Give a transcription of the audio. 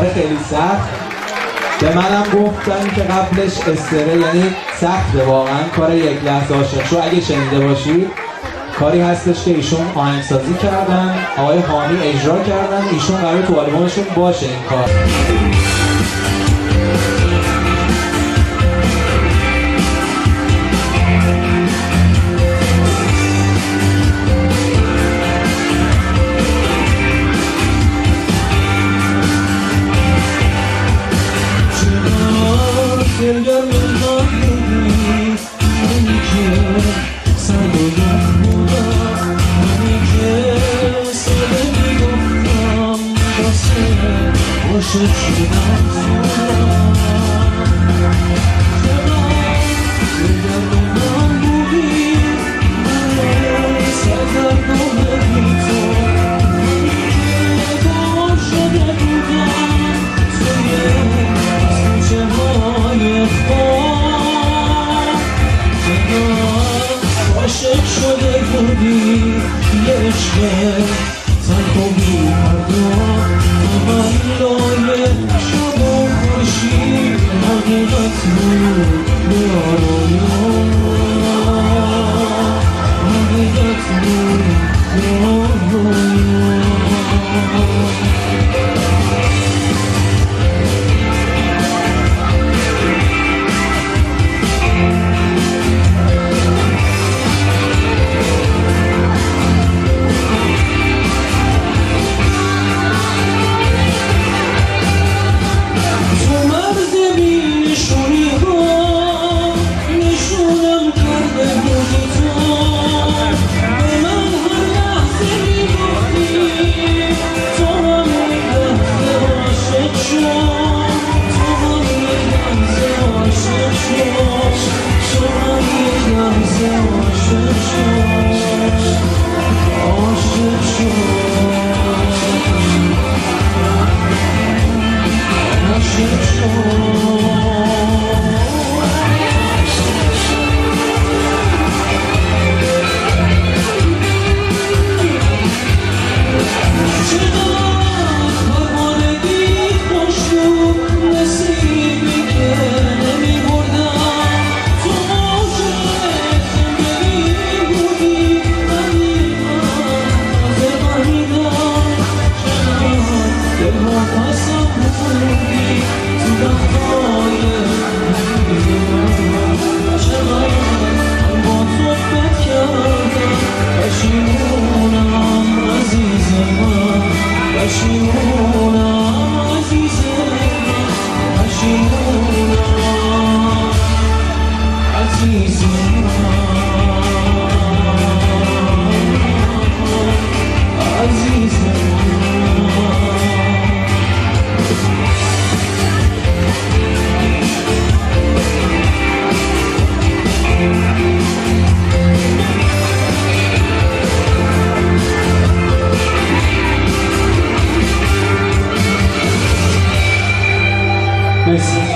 خیلی سخت. به منم گفتن که قبلش استره، یعنی سخته واقعا کار یک لحظه عاشق شو. اگه شنیده باشید کاری هستش که ایشون آهنگسازی کردن، آقای حامی اجرا کردن، ایشون قرار تو آلبومشون باشه این کار. عاشق شده بودی یه عشق تنها بی پردا من لایه شب و خورشید حقیقت بود یارایا حقیقت بود یارایا Merci.